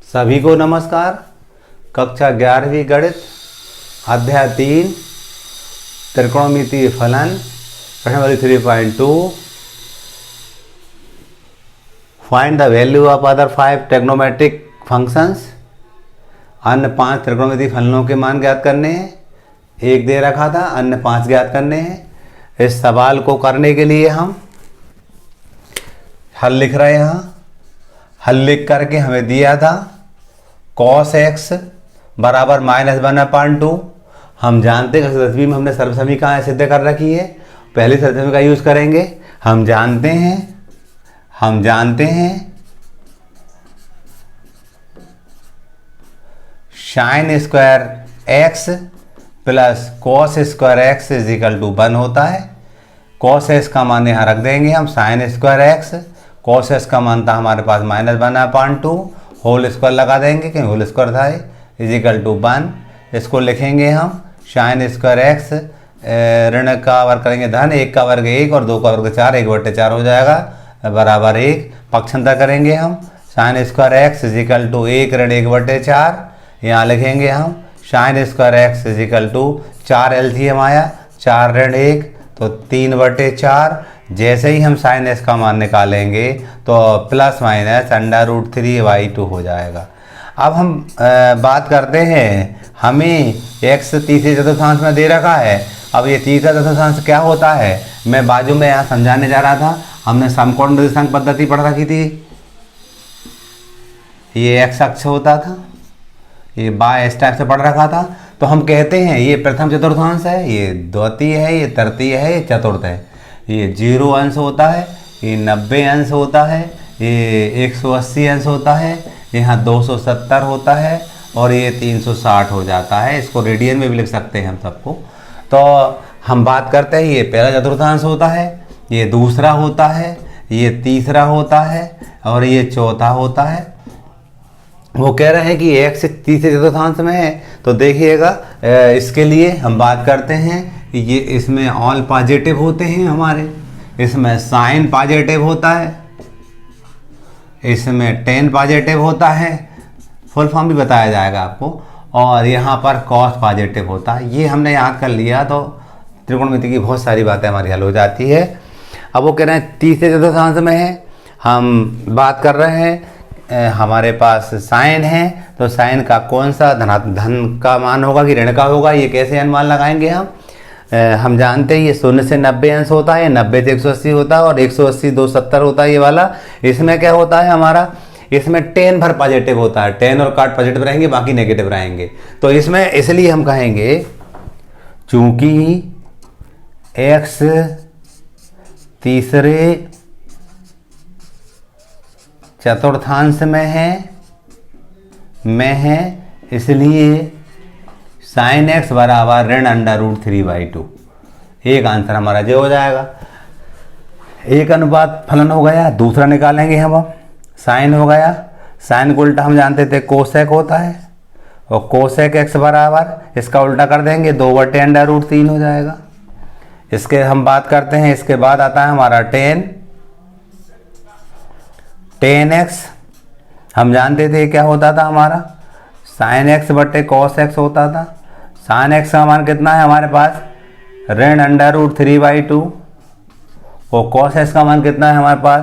सभी को नमस्कार। कक्षा 11वीं गणित अध्याय 3 त्रिकोणमितीय फलन प्रश्नावली 3.2 find the value of other 5 trigonometric functions. अन्य 5 त्रिकोणमितीय फलनों के मान ज्ञात करने हैं। एक दे रखा था, अन्य 5 ज्ञात करने हैं। इस सवाल को करने के लिए हम हल लिख रहे हैं। हल लिख करके हमें दिया था cos x बराबर -1/2। हम जानते हैं कि में हमने सर्वसमीकरण सिद्ध कर रखी है। पहली सर्वसमीकरण का यूज करेंगे। हम जानते हैं sin square x plus cos square x is equal to 1 होता है। cos x का मान यहाँ रख देंगे हम, sin square x cos x का मान था हमारे पास -1/2, होल स्क्वायर लगा देंगे क्योंकि होल स्क्वायर था इज इक्वल टू 1। इसको लिखेंगे हम sin स्क्वायर x, ऋण का वर्ग करेंगे धन, 1 का वर्ग 1 और 2 का वर्ग 4, 1/4 हो जाएगा बराबर 1। पक्षांतर करेंगे हम sin square x is equal to 1 ऋण 1/4। यहाँ लिखेंगे हम sin square x is equal to 4 LCM आया, 4 ऋण 1 तो 3/4। जैसे ही हम sin s का मान निकालेंगे तो प्लस माइनस √3/2 हो जाएगा। अब हम बात करते हैं, हमें x तीसरे चतुर्थांश में दे रखा है। अब ये तीसरा चतुर्थांश क्या होता है मैं बाजू में यहाँ समझाने जा रहा था। हमने समकोण निर्देशांक पद्धति पढ़ रखी थी। ये x अक्ष होता था, ये बाय इस टाइप से पढ़ रखा था। तो हम कहते हैं ये प्रथम चतुर्थांश है, ये द्वितीय है, ये तृतीय है, ये चतुर्थ है। ये 0 अंश होता है, ये 90 अंश होता है, ये 180 अंश होता है, यहाँ 270 होता है और ये 360 हो जाता है। इसको रेडियन में भी लिख सकते हैं हम सबको। तो हम बात करते हैं ये पहला चतुर्थांश होता है, ये दूसरा होता है, ये तीसरा होता है और ये चौथा होता है। वो कह रहे हैं कि x तीसरे चतुर्थांश में है। तो देखिएगा इसके लिए हम बात करते हैं, ये इसमें ऑल पॉजिटिव होते हैं हमारे, इसमें साइन पॉजिटिव होता है, इसमें टेन पॉजिटिव होता है, फुल फॉर्म भी बताया जाएगा आपको, और यहाँ पर कॉस पॉजिटिव होता है। ये हमने याद कर लिया तो त्रिकोणमिति की बहुत सारी बातें हमारी हल हो जाती है। अब वो कह रहे हैं तीसरे चतुर्थांश में है। हम बात कर रहे हैं हमारे पास साइन है, तो साइन का कौन सा धन का मान होगा कि ऋण का होगा, ये कैसे अनुमान लगाएंगे हम जानते हैं ये 0 से 90 अंश होता है, 90 से 180 होता है और 180 270 होता है ये वाला। इसमें क्या होता है हमारा, इसमें टेन भर पॉजिटिव होता है, टेन और काट पॉजिटिव रहेंगे, बाकी नेगेटिव रहेंगे। तो इसमें इसलिए हम कहेंगे चूंकि x तीसरे चतुर्थांश में है इसलिए sin x बराबर ऋण √3/2। एक आंसर हमारा जो हो जाएगा। एक अनुपात फलन हो गया। दूसरा निकालेंगे हम साइन हो गया। साइन को उल्टा हम जानते थे कोसेक होता है, और कोसेक x बराबर इसका उल्टा कर देंगे 2/√3 हो जाएगा। इसके हम बात करते हैं, इसके बाद आता है हमारा टेन x। हम जानते थे क्या होता था हमारा, साइन x बटे कॉस x होता था। साइन x का मान कितना है हमारे पास, ऋण √3/2, और कॉस x का मान कितना है हमारे पास,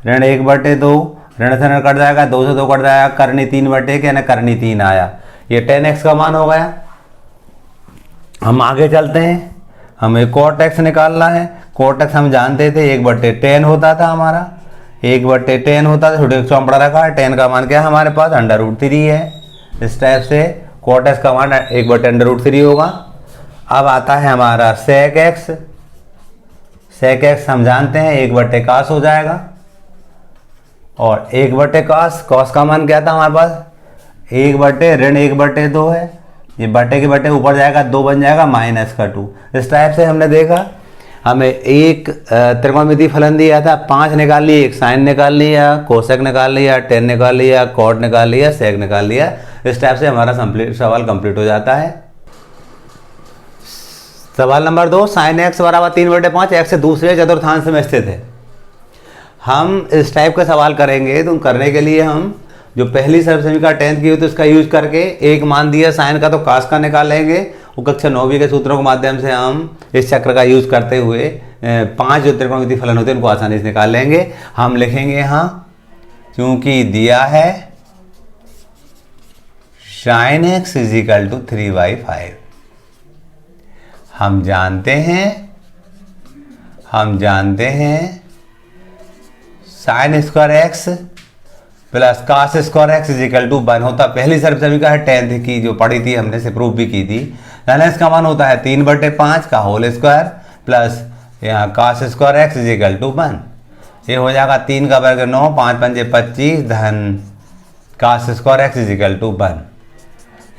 ऋण 1/2। ऋण से ऋण कट जाएगा, 2 से 2 कट जाएगा, करनी 3/1 यानी करनी 3 आया। ये टेन x का मान हो गया। हम आगे चलते हैं, हमें कॉट x निकालना है। कॉट x हम जानते थे 1/10 होता था हमारा, 1/10 होता था। छोटे अक्षरों में पढ़ा रखा है। 10 का मान क्या है हमारे पास, √3 है। इस टाइप से cot x का मान 1/√3 होगा। अब आता है हमारा sec x। sec x हम जानते हैं 1/cos हो जाएगा, और 1/cos, cos का मान क्या था हमारे पास, 1/2 है। ये बटे के बटे ऊपर जाएगा 2 बन जाएगा -2। इस टाइप से हमने देखा। हमें एक त्रिकोणमितीय फलन दिया था, 5 निकाल लिए, एक साइन निकाल लिया, कोसेक निकाल लिया, टेन निकाल लिया, कॉट निकाल लिया, सेक निकाल लिया। इस टाइप से हमारा सवाल कंप्लीट हो जाता है। सवाल नंबर 2, साइन x बराबर 3/5 x दूसरे चतुर्थांश में स्थित है। हम इस टाइप का सवाल करेंगे तो करने के लिए हम जो पहली सर्वसमीका 10th की हुई तो उसका यूज करके एक मान दिया साइन का तो कास का निकालेंगे। वो कक्षा 9वीं के सूत्रों के माध्यम से हम इस चक्र का यूज करते हुए 5 जो त्रिकोणमितीय फलन होते हैं उनको आसानी से निकाल लेंगे। हम लिखेंगे यहाँ क्योंकि दिया है sin x इजिकल टू 3/5। हम जानते हैं sin square x plus cos square x is equal to 1 होता। पहली सर्वसमीका है 10th की जो पढ़ी थी हमने, से प्रूफ भी की थी। यानी इसका मान होता है 3/5 का होल स्क्वायर प्लस यहाँ cos square x is equal to 1। ये हो जाएगा 3 का वर्ग 9, 5 पंजे 25 धन cos square x is equal to 1।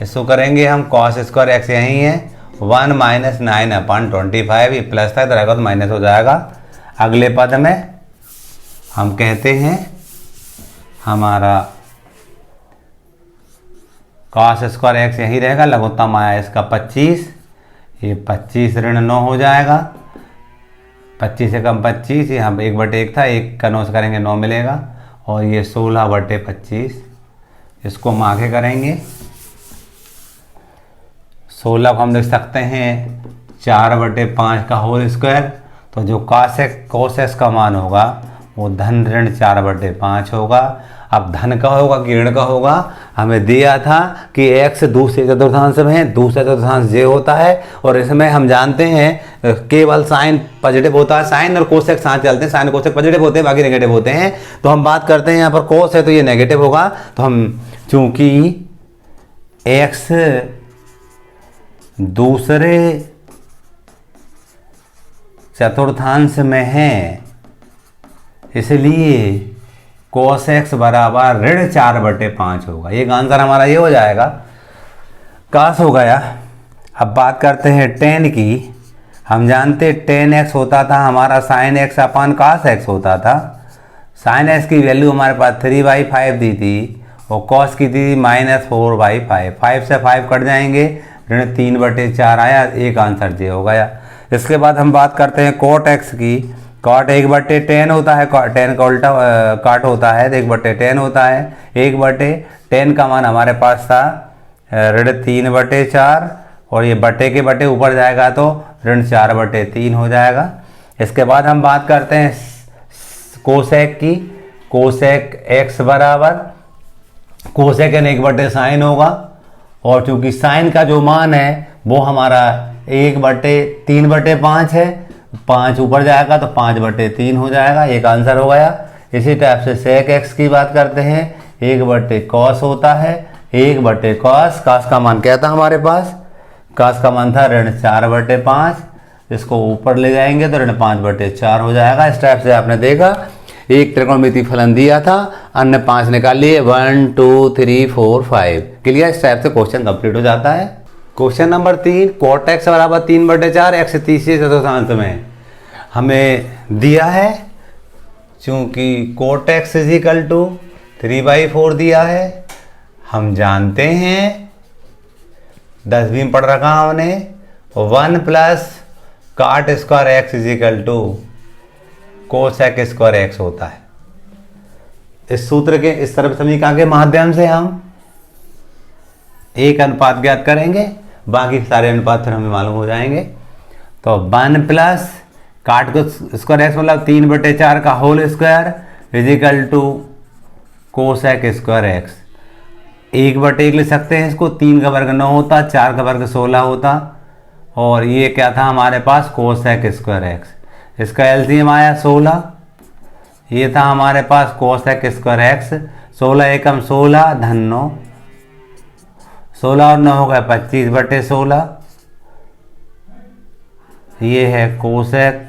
इसको करेंगे हम, कॉस स्क्वायर एक्स यही है 1 माइनस 9/25। ये प्लस था इधर आएगा तो माइनस हो जाएगा। अगले पद में हम कहते हैं हमारा कॉस स्क्वायर एक्स यही रहेगा, लघुत्तम आया इसका 25। ये 25 ऋण 9 हो जाएगा, 25 से कम 25, यहाँ 1/1 था, 1 का 9 से करेंगे 9 मिलेगा। और ये 16/25 इसको हम आगे करेंगे। 16 को हम लिख सकते हैं 4/5 का होल स्क्वायर। तो जो कॉस एक्स का मान होगा वो धन ऋण 4/5 होगा। अब धन का होगा कि ऋण का होगा, हमें दिया था कि x दूसरे चतुर्थांश में है, दूसरा चतुर्थांश j होता है। और इसमें हम जानते हैं केवल साइन पॉजिटिव होता है, साइन और कोसेक साथ चलते हैं, साइन कोसेक पॉजिटिव होते हैं, बाकी नेगेटिव होते हैं। तो हम बात करते हैं यहाँ पर कोस है तो ये नेगेटिव होगा। तो हम चूंकि x दूसरे चतुर्थांश में है इसलिए cos x बराबर ऋण 4/5 होगा। ये आंसर हमारा ये हो जाएगा, कास हो गया। अब बात करते हैं tan की। हम जानते tan x होता था हमारा sin x अपन cos x होता था। sin x की वैल्यू हमारे पास 3/5 दी थी और cos की थी -4/5। 5 से 5 कट जाएंगे, ऋण 3/4 आया, एक आंसर जे हो गया। इसके बाद हम बात करते हैं cot x की। cot 1/10 होता है, tan का उल्टा काट होता है तो 1/10 होता है। 1/10 का मान हमारे पास था ऋण 3/4 और ये बटे के बटे ऊपर जाएगा तो ऋण 4/3 हो जाएगा। इसके बाद हम बात करते हैं कोसेक की। कोसेक x बराबर कोसेक n 1/sin होगा और चूंकि साइन का जो मान है वो हमारा 1/3/5 है, 5 ऊपर जाएगा तो 5/3 हो जाएगा, एक आंसर हो गया। इसी टाइप से सेक एक्स की बात करते हैं, 1/cos होता है, 1/cos। कास का मान क्या था हमारे पास, कास का मान था ऋण 4/5। इसको ऊपर ले जाएंगे तो ऋण 5/4 हो जाएगा। इस टाइप से आपने देखा एक त्रिकोणमितीय फलन दिया था, अन्य 5 निकाल लिए, 1 2 3 4 5। क्लियर। इस टाइप से क्वेश्चन कंप्लीट हो जाता है। क्वेश्चन नंबर 3, cot x बराबर 3/4, x तीसरे चतुर्थांश में हमें दिया है। चूंकि cot x इजिकल टू 3/4 दिया है, हम जानते हैं 10वीं में पढ़ रखा हमने 1 plus cot square x is equal to cosec square x होता है। इस सूत्र के इस सर्वसमीका के माध्यम से हम एक अनुपात ज्ञात करेंगे, बाकी सारे अनुपात फिर हमें मालूम हो जाएंगे। तो 1 प्लस काट को स्क्वायर एक्स मतलब 3/4 का whole square is equal to cosec square x. 1/1 लिख सकते हैं इसको, 3 का वर्ग 9 होता, 4 का वर्ग 16 होता और ये क्या था हमारे पास कोसेक स्क्वायर एक्स। इसका एलसीएम आया 16, ये था हमारे पास कोसेक स्क्वायर एक्स। 16 एकम 16 धन 9, 16 और 9 हो गया 25/16। ये है कोसेक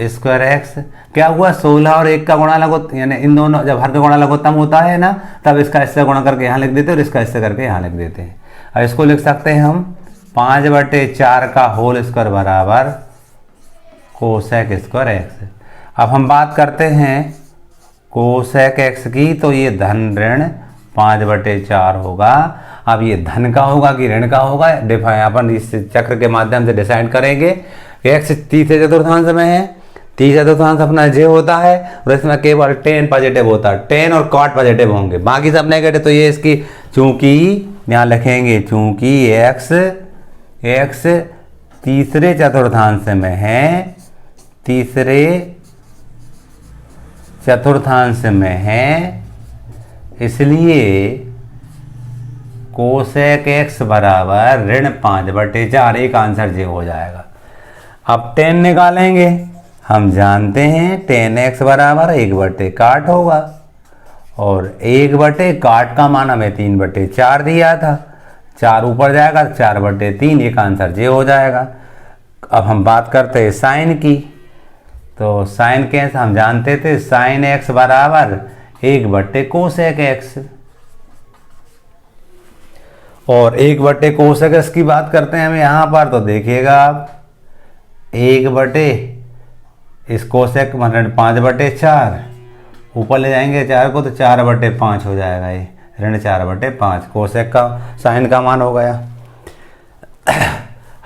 स्क्वायर एक्स। क्या हुआ, 16 और 1 का गुणा लघुत्तम, यानी इन दोनों जब हर का गुणा लघुत्तम होता है ना, तब इसका इससे गुणा करके यहाँ लिख देते हैं और इसका इससे करके यहाँ लिख देते हैं। और इसको लिख सकते हैं हम 5/4 का होल स्क्वायर बराबर कोसेक स्क्वायर एक्स। अब हम बात करते हैं कोसेक एक्स की, तो ये धन ऋण 5/4 होगा। अब ये धन का होगा कि ऋण का होगा, अपन इस चक्र के माध्यम से डिसाइड करेंगे। एक्स तीसरे चतुर्थांश में है 3 चतुर्थांश अपना जे होता है और इसमें केवल tan पॉजिटिव होता है, tan और cot पॉजिटिव होंगे, बाकी सब नेगेटिव। तो ये इसकी चूंकि यहाँ लिखेंगे चूंकि x तीसरे चतुर्थांश में है, तीसरे चतुर्थांश में है, इसलिए कोसेक x बराबर -5/4। एक आंसर जे हो जाएगा। अब tan निकालेंगे, हम जानते हैं tan x बराबर 1/cot होगा और 1/cot का मान हमें 3/4 दिया था, 4 ऊपर जाएगा 4/3, एक आंसर जे हो जाएगा। अब हम बात करते हैं साइन की, तो साइन कैसे हम जानते थे, साइन x बराबर 1/कोसेक x, और 1/कोसेक x की बात करते हैं हम यहाँ पर, तो देखिएगा आप 1/ इस कोसेक मतलब 5/4, ऊपर ले जाएंगे 4 को तो 4/5 हो जाएगा, ये -4/5 कोसेक का साइन का मान हो गया।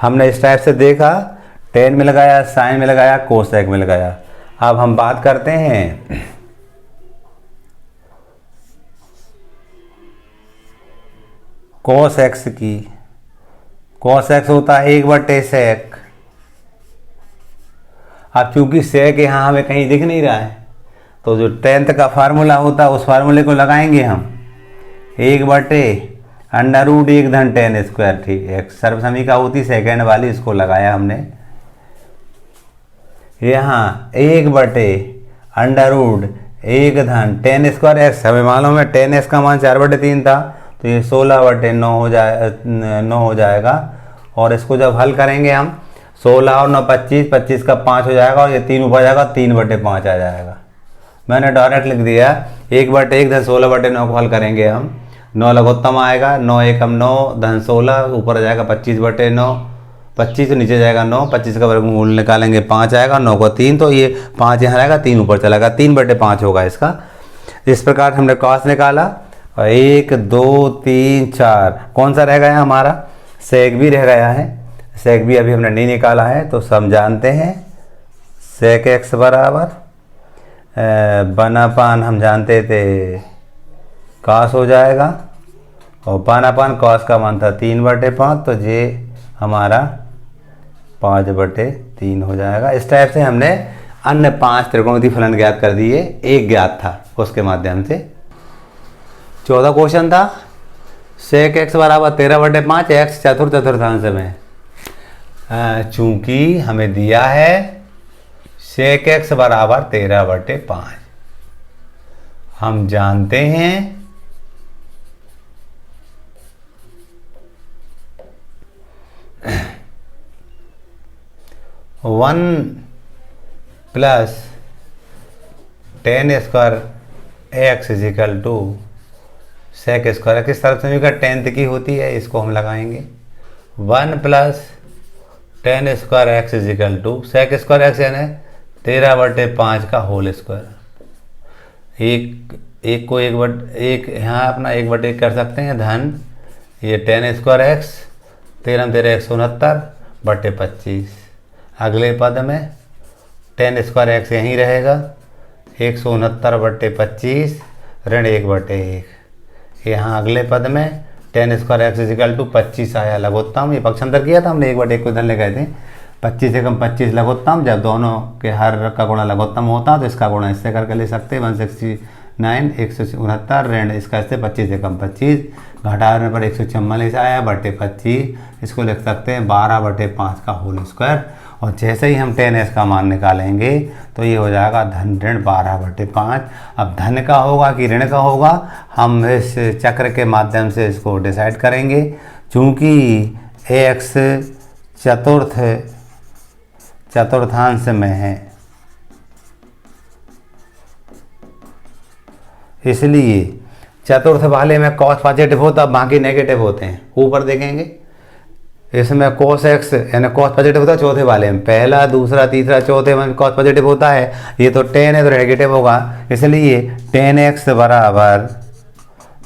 हमने इस टाइप से देखा, tan मिल गया, साइन मिल गया, कोसेक मिल गया। अब हम बात करते हैं cos x की। cos x होता है 1/sec। अब चूंकि सेक यहाँ हमें कहीं दिख नहीं रहा है, तो जो 10th का फार्मूला होता है उस फार्मूले को लगाएंगे हम, 1/√1 धन tan स्क्वायर, ठीक है, सर्वसमीका होती सेकेंड वाली, इसको लगाया हमने। यहाँ 1/√1 धन tan स्क्वायर x, हमें मालूम है tan x का मान 4/3 था, तो ये 16/9 हो जाएगा। और इसको जब हल करेंगे हम, 16 और 9 25, 25 का 5 हो जाएगा और ये 3 ऊपर जाएगा, 3/5 आ जाएगा। मैंने डायरेक्ट लिख दिया 1/1 धन 16/9 को हल करेंगे हम, 9 लघुत्तम आएगा, 9 एकम 9 धन 16 ऊपर आ जाएगा 25/9, 25 नीचे जाएगा 9, 25 का वर्गमूल निकालेंगे 5 आएगा, 9 को 3, तो ये 5 यहाँ आएगा, 3 ऊपर चलेगा, 3/5 होगा इसका। इस प्रकार हमने cos निकाला, और 1 2 3 4 कौन सा रह गया हमारा, सेक भी रह गया है, सेक भी अभी हमने नहीं निकाला है। तो सब जानते हैं सेक x बराबर बनापान हम जानते थे cos हो जाएगा, और पानापान cos का मान था 3/5, तो ये हमारा 5/3 हो जाएगा। इस टाइप से हमने अन्य 5 त्रिकोणमितीय फलन ज्ञात कर दिए, एक ज्ञात था उसके माध्यम से। 14 क्वेश्चन था, सेक x बराबर 13/5, x चतुर्थांश में। चूंकि हमें दिया है सेक x बराबर 13/5, हम जानते हैं one plus tan square x is equal to sec square, किस तरफ समीकरण 10th की होती है, इसको हम लगाएंगे 1 plus tan square x is equal to sec square x यानी 13/5 का होल स्क्वायर। एक को एक यहाँ अपना 1/1 कर सकते हैं, धन ये tan स्क्वायर x 13 13 169/25। अगले पद में tan स्क्वायर x यहीं रहेगा, 169/25 ऋण 1/1। यहाँ अगले पद में tan square x is equal to 25 आया लघुत्तम, ये पक्षांतर किया था हमने, 1/1 को इधर ले गए थे, 25 एकम 25 लघुत्तम, जब दोनों के हर का गुणा लघुत्तम होता तो इसका गुणा इससे करके ले सकते हैं, 169 169 ऋण इसका इससे 25 एकम 25, घटाने पर 144 आया बटे 25, इसको लिख सकते हैं 12/5 का होल स्क्वायर। और जैसे ही हम tan s का मान निकालेंगे तो ये हो जाएगा धन ऋण 12/5। अब धन का होगा कि ऋण का होगा, हम इस चक्र के माध्यम से इसको डिसाइड करेंगे। चूँकि x चतुर्थांश में है, इसलिए चतुर्थ वाले में cos पॉजिटिव होता, बाकी नेगेटिव होते हैं। ऊपर देखेंगे इसमें cos x यानी cos पॉजिटिव होता है चौथे वाले में, पहला दूसरा तीसरा चौथे में cos पॉजिटिव होता है, ये तो tan है तो नेगेटिव होगा, इसलिए tan x बराबर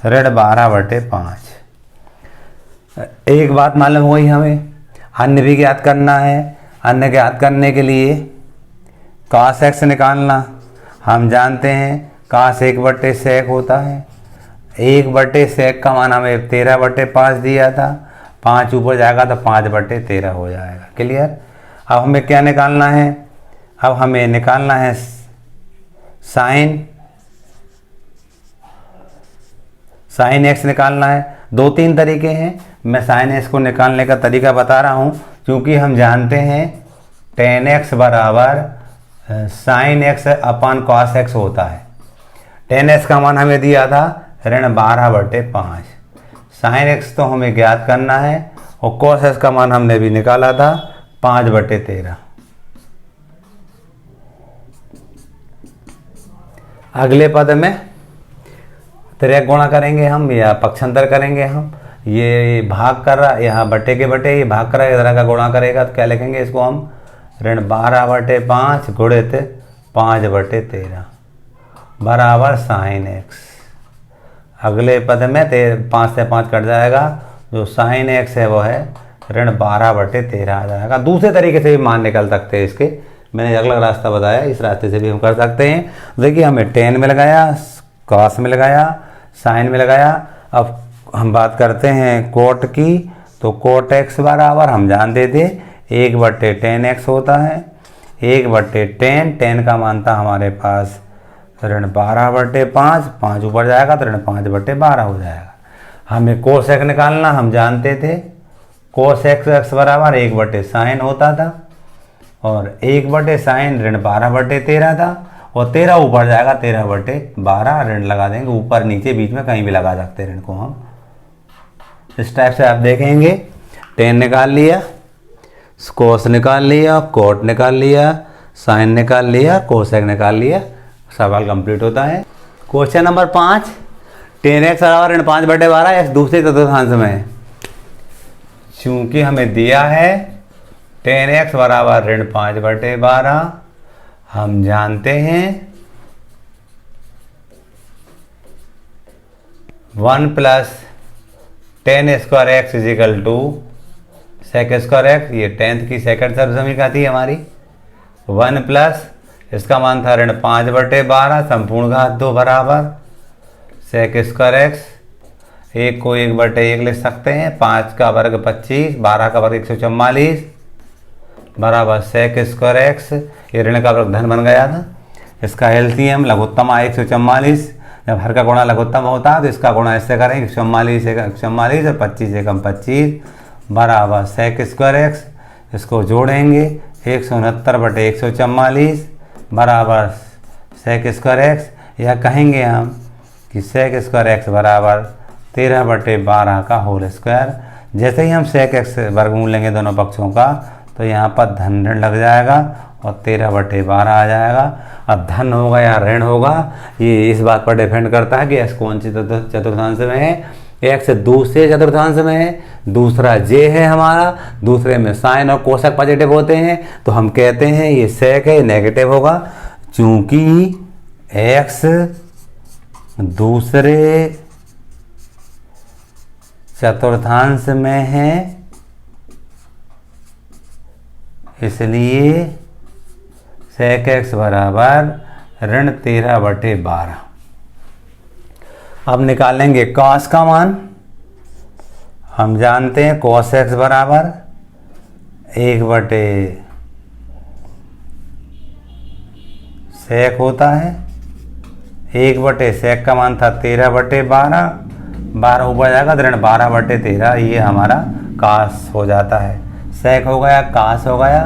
ऋण 12/5। एक बात मालूम हुई हमें, अन्य भी ज्ञात करना है। अन्य ज्ञात करने के लिए cos x निकालना, हम जानते हैं cos 1/sec होता है। 1/sec का मान हमें 13/5 दिया था, 5 ऊपर जाएगा तो 5/13 हो जाएगा। क्लियर। अब हमें क्या निकालना है, अब हमें निकालना है साइन x निकालना है। 2-3 तरीके हैं, मैं साइन x को निकालने का तरीका बता रहा हूँ, क्योंकि हम जानते हैं tan x बराबर sin x अपन cos x होता है। tan x का मान हमें दिया था -12/5, sin x तो हमें ज्ञात करना है, और cos x का मान हमने भी निकाला था 5/13। अगले पद में तिर्यक गुणा करेंगे हम या पक्षांतर करेंगे हम। ये भाग कर रहा, यहाँ बटे के बटे ये भाग कर रहा है, इधर का गुणा करेगा तो क्या लिखेंगे इसको हम, -12/5 गुणित 5/13 बराबर sin x। अगले पद में 5 से 5 कट जाएगा, जो sin x है वो है -12/13 आ जाएगा। दूसरे तरीके से भी मान निकल सकते हैं इसके, मैंने अलग रास्ता बताया, इस रास्ते से भी हम कर सकते हैं। देखिए हमें tan मिल गया, cos मिल गया, sin मिल गया। अब हम बात करते हैं cot की, तो cot x बराबर हम जानते थे 1/tan x होता है। 1/tan, tan का मान था हमारे पास 12/5, 5 ऊपर जाएगा तो 5/12 हो जाएगा। हमें cos x निकालना, हम जानते थे cos x बराबर 1/sin होता था, और 1/sin 12/13 था, और 13 ऊपर जाएगा 13/12, ऋण लगा देंगे ऊपर नीचे बीच में कहीं भी लगा सकते हैं ऋण को हम। इस टाइप से आप देखेंगे, tan निकाल लिया, cos निकाल लिया, cot निकाल लिया, sin निकाल लिया, cos x निकाल लिया, सवाल कंप्लीट होता है। क्वेश्चन नंबर 5, tan x बराबर 5/12, x दूसरे चतुर्थांश में है। चूंकि हमें दिया है tan x बराबर 5/12, हम जानते हैं 1 + tan square x sec square x, ये 10th की सेकंड सर्वसमीकरण थी हमारी। 1 प्लस इसका मान था 5/12 संपूर्ण घात 2 बराबर sec स्क्वायर x, 1 को 1/1 लिख सकते हैं, 5 का वर्ग 25, 12 का वर्ग 144 बराबर sec स्क्वायर x, ये ऋण का वर्ग धन बन गया था। इसका एलसीएम लघुत्तम आया 144, जब हर का गुणा लघुत्तम होता है तो इसका गुणा इससे करेंगे 144 और 25 एकम 25 बराबर sec स्क्वायर x, इसको जोड़ेंगे 169/144 बराबर sec स्क्वायर x, या कहेंगे हम कि sec स्क्वायर x बराबर 13/12 का होल स्क्वायर। जैसे ही हम sec x वर्गमूल लेंगे दोनों पक्षों का, तो यहाँ पर धन ऋण लग जाएगा और 13/12 आ जाएगा। अब धन होगा या ऋण होगा, ये इस बात पर डिपेंड करता है कि x कौन सी चतुर्थांश में है। x दूसरे चतुर्थांश में है, दूसरा j है हमारा, दूसरे में साइन और कोशक पॉजिटिव होते हैं, तो हम कहते हैं ये sec है, नेगेटिव होगा। चूंकि x दूसरे चतुर्थांश में है, इसलिए sec x बराबर -13/12। अब निकालेंगे cos का मान, हम जानते हैं cos x बराबर 1/sec होता है। 1/sec का मान था 13/12, 12 ऊपर जाएगा तो 12/13, ये हमारा cos हो जाता है। sec हो गया, cos हो गया।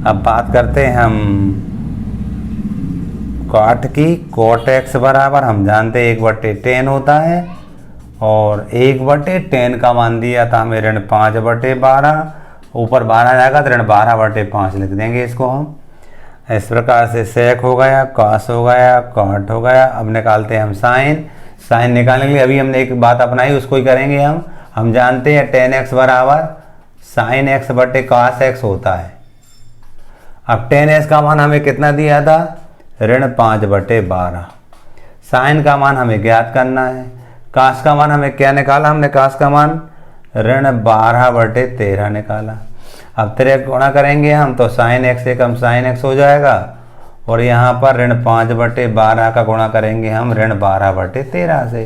अब बात करते हैं हम cot की। cot x बराबर हम जानते हैं 1/tan होता है, और 1/tan का मान दिया था हमें 5/12, ऊपर 12 जाएगा तो 12/5 लिख देंगे इसको हम। इस प्रकार से sec हो गया, cos हो गया, cot हो गया। अब निकालते हैं हम sin निकालने के लिए अभी हमने एक बात अपनाई, उसको ही करेंगे हम जानते हैं tan x बराबर sin x/cos x होता है। अब tan x का मान हमें कितना दिया था, 5/12। sin का मान हमें ज्ञात करना है। cos का मान हमें क्या निकाला, हमने cos का मान 12/13 निकाला। अब तिर्यक गुणा करेंगे हम, तो sin x एकम sin x हो जाएगा, और यहाँ पर ऋण 5/12 का गुणा करेंगे हम ऋण 12/13 से।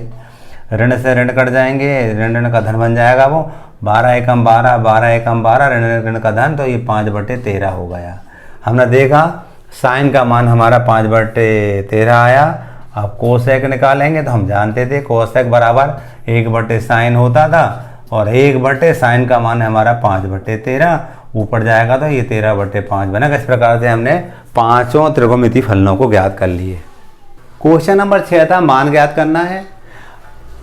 ऋण से ऋण कट जाएंगे, ऋण ऋण का धन बन जाएगा वो 12 एकम 12, 12 एकम 12, ऋण ऋण का धन, तो ये 5/13 हो गया। हमने देखा साइन का मान हमारा 5/13 आया। अब कोसेक निकालेंगे तो हम जानते थे कोसेक बराबर 1/sin होता था और 1/sin का मान है हमारा 5/13, ऊपर जाएगा तो ये 13/5 बनेगा। इस प्रकार से हमने पांचों त्रिकोणमितीय फलनों को ज्ञात कर लिए। क्वेश्चन नंबर 6 था मान ज्ञात करना है।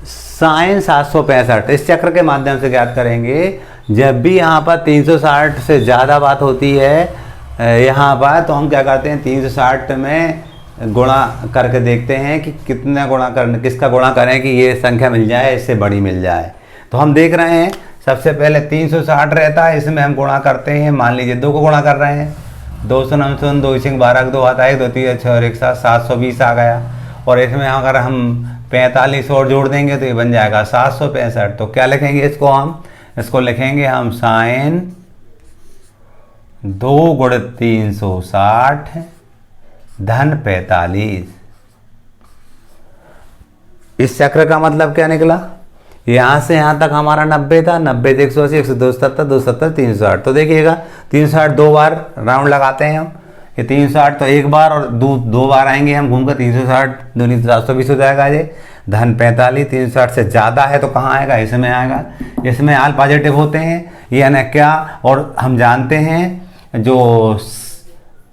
साइन 765 इस चक्र के माध्यम से ज्ञात करेंगे। जब भी यहाँ पर 360 से ज़्यादा बात होती है यहाँ पर, तो हम क्या करते हैं 360 में गुणा करके देखते हैं कि कितना गुणा करना, किसका गुणा करें कि ये संख्या मिल जाए, इससे बड़ी मिल जाए। तो हम देख रहे हैं सबसे पहले 360 रहता है, इसमें हम गुणा करते हैं। मान लीजिए 2 को गुणा कर रहे हैं, 2 से 9 से 2 12 2 आता है, 2 3 6 और 1 7 720 आ गया। और इसमें अगर हम 45 और जोड़ देंगे तो ये बन जाएगा 765। तो क्या लिखेंगे इसको हम, इसको लिखेंगे हम साइन 2 × 360 धन 45। इस चक्र का मतलब क्या निकला, यहाँ से यहाँ तक हमारा 90 था, 90 से 180, 102 70, 270 360। तो देखिएगा 360 2 बार राउंड लगाते हैं हम, ये 360 तो एक बार और दो बार आएंगे हम घूमकर, 360 दूनी 720 हो जाएगा। ये धन 45 360 से ज़्यादा है तो कहाँ आएगा, इसमें आएगा। इसमें आल पॉजिटिव होते हैं, यानी क्या, और हम जानते हैं जो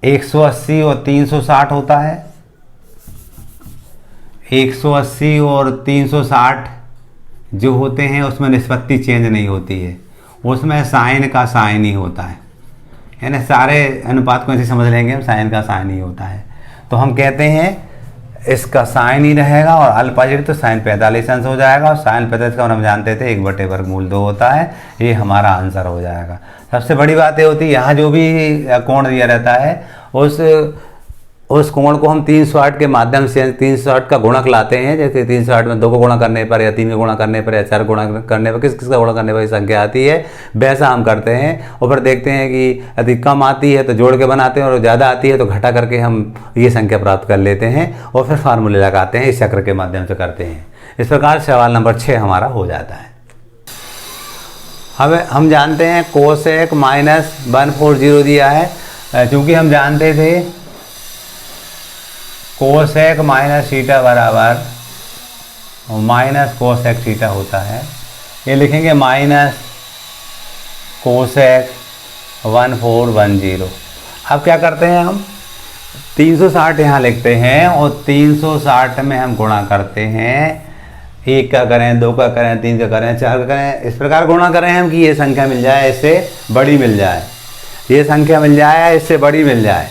180 और 360 होता है, 180 और 360 जो होते हैं उसमें निष्पत्ति चेंज नहीं होती है, उसमें साइन का साइन ही होता है। यानी सारे अनुपात को ऐसे समझ लेंगे हम, साइन का साइन ही होता है। तो हम कहते हैं इसका साइन ही रहेगा और अल्फा पॉजिटिव तो साइन 45 अंश हो जाएगा। और साइन 45 का हम जानते थे 1/√2 होता है, ये हमारा आंसर हो जाएगा। सबसे बड़ी बात ये होती है यहाँ जो भी कोण दिया रहता है उस कोण को हम 360 के माध्यम से 360 का गुणक लाते हैं। जैसे 360 में 2 को गुणा करने पर या 3 को गुणा करने पर या 4 गुणा करने पर किस का गुणा करने पर संख्या आती है, वैसा हम करते हैं। और फिर देखते हैं कि यदि कम आती है तो जोड़ के बनाते हैं और ज़्यादा आती है तो घटा करके हम ये संख्या प्राप्त कर लेते हैं और फिर फार्मूले लगाते हैं, इस चक्र के माध्यम से करते हैं। इस प्रकार सवाल नंबर 6 हमारा हो जाता है। अब हम जानते हैं कोसेक -140 दिया है, चूँकि हम जानते थे कोसेक माइनस थीटा बराबर माइनस कोसेक थीटा होता है। ये लिखेंगे माइनस कोसेक 1410। अब क्या करते हैं हम 360 यहाँ लिखते हैं और 360 में हम गुणा करते हैं। 1 का करें, 2 का करें, 3 का करें, 4 का करें, इस प्रकार गुणा करें हम कि ये संख्या मिल जाए, इससे बड़ी मिल जाए, ये संख्या मिल जाए, इससे बड़ी मिल जाए।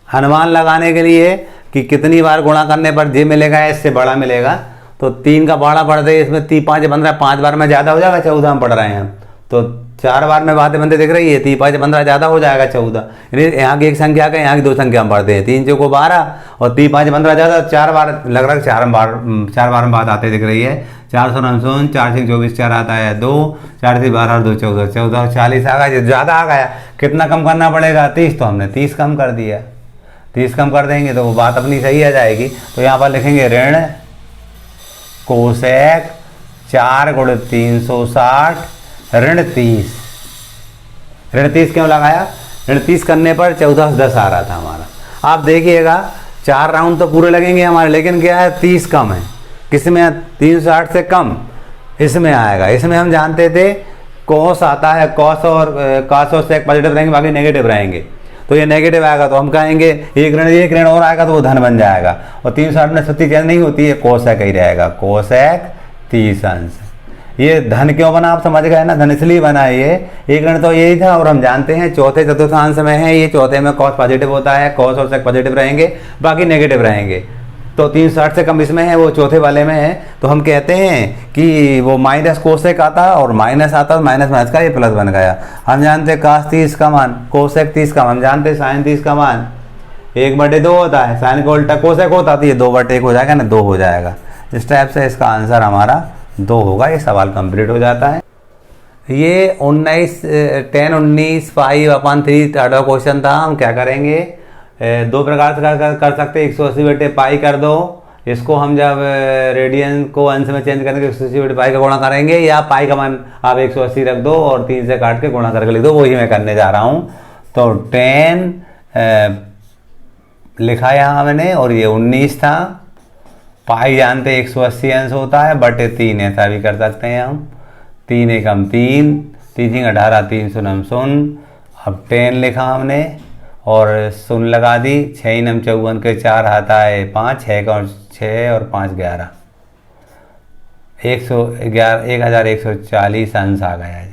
अनुमान लगाने के लिए कि कितनी बार गुणा करने पर ये मिलेगा, इससे बड़ा मिलेगा। तो 3 का बड़ा पढ़ दे, इसमें 3 5 15, 5 बार में ज़्यादा हो जाएगा, 14 में पढ़ रहे हैं हम। तो 4 बार में बातें बनते दिख रही है, 3 5 15 ज़्यादा हो जाएगा 14। यानी यहाँ की एक संख्या का यहाँ की 2 संख्या हम पढ़ते हैं, 3 चौको 12 और 3 5 15 ज़्यादा, 4 बार लग रहा है, 4 बार में बात आते दिख रही है। 499, 4 से 24, 4 आता है 2, 4 से 12 और 2 14, 14 40 आ गया, ज़्यादा आ गया। कितना कम करना पड़ेगा, 30, तो हमने 30 कम कर दिया। 30 कम कर देंगे तो वो बात अपनी सही आ जाएगी। तो यहाँ पर लिखेंगे ऋण कोसेक 4 × 360 ऋण 30। ऋण 30 क्यों लगाया, ऋण 30 करने पर 14 से 10 आ रहा था हमारा। आप देखिएगा 4 राउंड तो पूरे लगेंगे हमारे, लेकिन क्या है 30 कम है, किसमें 360 से कम इसमें आएगा। इसमें हम जानते थे कॉस आता है, कॉस और सेक पॉजिटिव रहेंगे, बाकी नेगेटिव रहेंगे। तो ये नेगेटिव आएगा तो हम कहेंगे एक ऋण और आएगा तो वो धन बन जाएगा। और 360 में सत्ती चेंज नहीं होती है, कोसेक ही रहेगा, कोसेक 30 अंश। ये धन क्यों बना आप समझ गए ना, धन इसलिए बना ये, एक ऋण तो यही था। और हम जानते हैं चौथे चतुर्थांश में है, ये चौथे में कॉस पॉजिटिव होता है, कॉस और सेक पॉजिटिव रहेंगे, बाकी नेगेटिव रहेंगे। तो 360 से कम इसमें है, वो चौथे वाले में है। तो हम कहते हैं कि वो माइनस कोसेक आता और माइनस आता, माइनस माइनस का ये प्लस बन गया। हम जानते हैं कास 30 का मान, कोसेक 30 का मान, हम जानते हैं साइन 30 का मान 1/2 होता है, साइन को उल्टा कोसेक होता तो ये 2/1 हो जाएगा ना, 2 हो जाएगा। इस टाइप से इसका आंसर हमारा 2 होगा। ये सवाल कंप्लीट हो जाता है। ये 10 19 5/3 थर्ड क्वेश्चन था। हम क्या करेंगे दो प्रकार से कर सकते हैं, 180 बटे पाई कर दो, इसको हम जब रेडियन को अंश में चेंज करके 180 बटे पाई का गुणा करेंगे, या पाई का मान आप 180 रख दो और 3 से काट के गुणा करके लिख दो, वही मैं करने जा रहा हूँ। तो 10 लिखा यहाँ मैंने, और ये 19 था। पाई जानते 180 अंश होता है, बटे 3 ऐसा भी कर सकते हैं हम। 3 एकम 3, 3 18, 3 शून्य शून्य। अब 10 लिखा हमने और शून्य लगा दी। 6 नम 54 के 4 आता है 5, 6 और 5 11, 1140 अंश आ गया जी।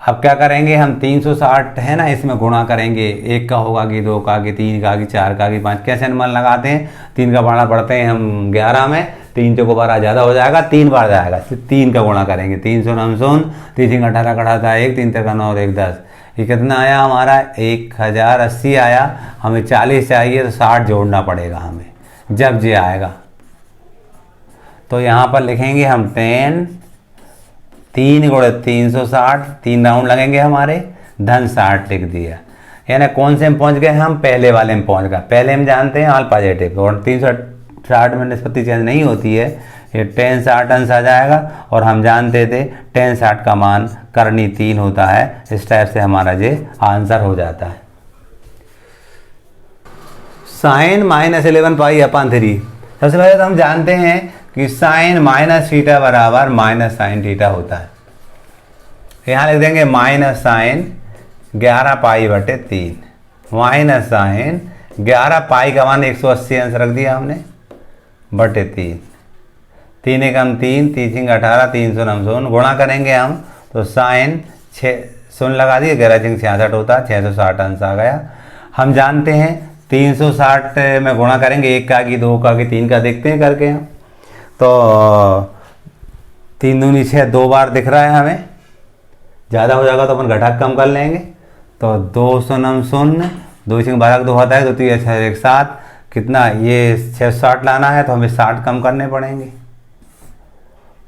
अब क्या करेंगे हम, 360 है ना, इसमें गुणा करेंगे। 1 का होगा कि 2 का कि 3 का कि 4 का कि 5, कैसे अनुमान लगाते हैं। 3 का भाड़ा पढ़ते हैं हम 11 में, 3 चौको 12 ज़्यादा हो जाएगा, 3 बार जाएगा, 3 का गुणा करेंगे। 3 शून्य शून्य, 3 18 कटा था 1, 3 3 9 और 1 10। ये कितना आया हमारा, 1080 आया। हमें 40 चाहिए तो 60 जोड़ना पड़ेगा हमें जब जे आएगा। तो यहाँ पर लिखेंगे हम 10, 3 गुणे 360, 3 राउंड लगेंगे हमारे, धन 60 लिख दिया। यानी कौन से में पहुँच गए हम, पहले वाले में पहुँच गए। पहले हम जानते हैं ऑल पॉजिटिव, और 360 में निष्पत्ति चेंज नहीं होती है, ये 10 60 अंश आ जाएगा। और हम जानते थे 10 60 का मान करनी 3 होता है। इस टाइप से हमारा ये आंसर हो जाता है। साइन -11 पाई अपन 3। सबसे पहले तो हम जानते हैं कि साइन माइनस थीटा बराबर माइनस साइन थीटा होता है। यहाँ लिख देंगे माइनस साइन 11 पाई बटे 3, माइनस साइन 11 पाई का मान 180 अंश रख दिया हमने, बटे 3, 3 एकम 3, 3 18, 3 शून्य शून्य। गुणा करेंगे हम तो साइन 6 शून्य लगा दिए, 11 66 होता है, 660 अंश आ गया। हम जानते हैं 360 में गुणा करेंगे, 1 का कि 2 का कि 3 का, देखते हैं करके हम। तो 3 दूनी 6, 2 बार दिख रहा है हमें, ज़्यादा हो जाएगा तो अपन घटाक कम कर लेंगे। तो 2 शून्य शून्य, 2 से 12 2 होता है, 2 3 6 1 7, कितना ये 660 लाना है तो हमें 60 कम करने पड़ेंगे।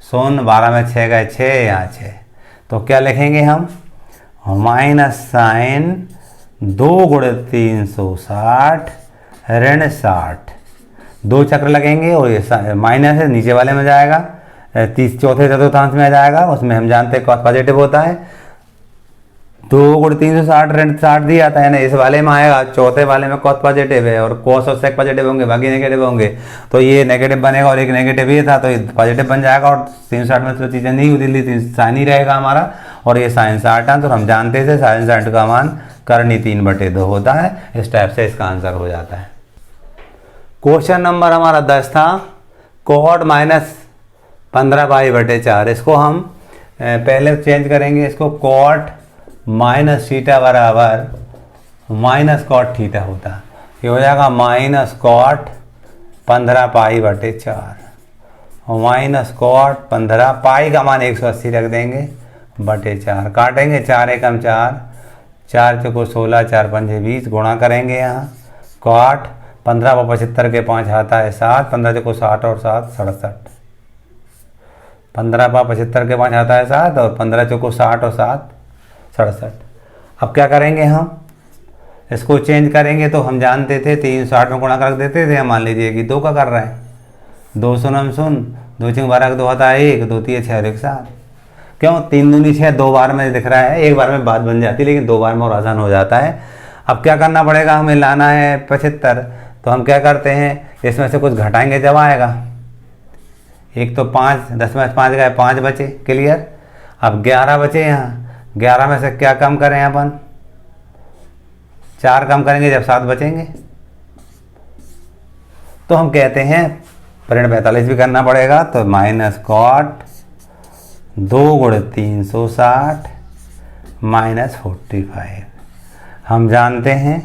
शून्य 12 में 6 गए 6, यहाँ 6, तो क्या लिखेंगे हम, माइनस साइन 2 गुणे 360 ऋण 60, 2 चक्र लगेंगे और ये माइनस है नीचे वाले में जाएगा, 30 चौथे चतुर्थांश में आ जाएगा। उसमें हम जानते हैं कॉस पॉजिटिव होता है। 2 गुणे 360 ऋण 60 दिया था, ना इस वाले में आएगा, चौथे वाले में कॉस पॉजिटिव है और कॉस और सेक पॉजिटिव होंगे, बाकी नेगेटिव होंगे। तो ये नेगेटिव बनेगा और एक नेगेटिव ये था तो ये पॉजिटिव बन जाएगा। और 360 में तो चीज़ें नहीं होती, साइन ही रहेगा हमारा, और ये साइन 60 है। तो हम जानते थे साइन 60 का मान करनी 3/2 होता है। इस टाइप से इसका आंसर हो जाता है। क्वेश्चन नंबर हमारा 10 था, कॉट -15 पाई/4। इसको हम पहले चेंज करेंगे, इसको कॉट माइनस थीटा बराबर माइनस कॉट थीटा होता है। ये हो जाएगा माइनस कॉट 15 पाई/4 और माइनस कॉट 15 पाई का मान 180 रख देंगे बटे 4, काटेंगे 4 एकम 4, 4 चौको 16, 4 पंजे 20, गुणा करेंगे यहाँ कॉट 15 व 75 के 5 आता है 7, 15 चौको 60 और 7 67, 15 व 75 के 5 आता है 7 और 15 चौको 60 और 7 67। अब क्या करेंगे हम, इसको चेंज करेंगे तो हम जानते थे 360 में गुणा कर देते थे। मान लीजिए कि 2 का कर रहे हैं, 2 शून्य शून्य, 2 6 12 2 आता है 1, 2 3 6 और 1 7। क्यों 3 दूनी 6, 2 बार में दिख रहा है, एक बार में बात बन जाती है लेकिन 2 बार में और आसान हो जाता है। अब क्या करना पड़ेगा, हमें लाना है 75, तो हम क्या करते हैं, इसमें से कुछ घटाएंगे जब आएगा। एक तो 5, 10 में 5 गए, 5 बचे, क्लियर। अब 11 बचे यहाँ, 11 में से क्या कम करें अपन, 4 कम करेंगे जब 7 बचेंगे। तो हम कहते हैं परिण 45 भी करना पड़ेगा, तो माइनस कॉट 2 गुणे 360 माइनस 45। हम जानते हैं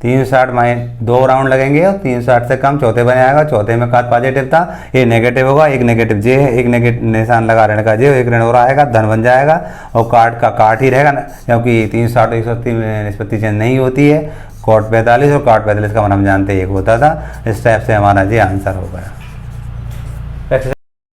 360 2 राउंड लगेंगे और 360 से कम चौथे बने आएगा, चौथे में काट पॉजिटिव था, ये नेगेटिव होगा, एक नेगेटिव जे है, एक नेगेटिव निशान लगा ऋण का जे, एक ऋण हो रहा आएगा, धन बन जाएगा और काट का काट ही रहेगा, क्योंकि 360 180 में निष्पत्ति चेंज नहीं होती है। कॉट 45 और काट 45 का मान हम जानते हैं 1 होता था। इस टाइप से हमारा जी आंसर हो गया।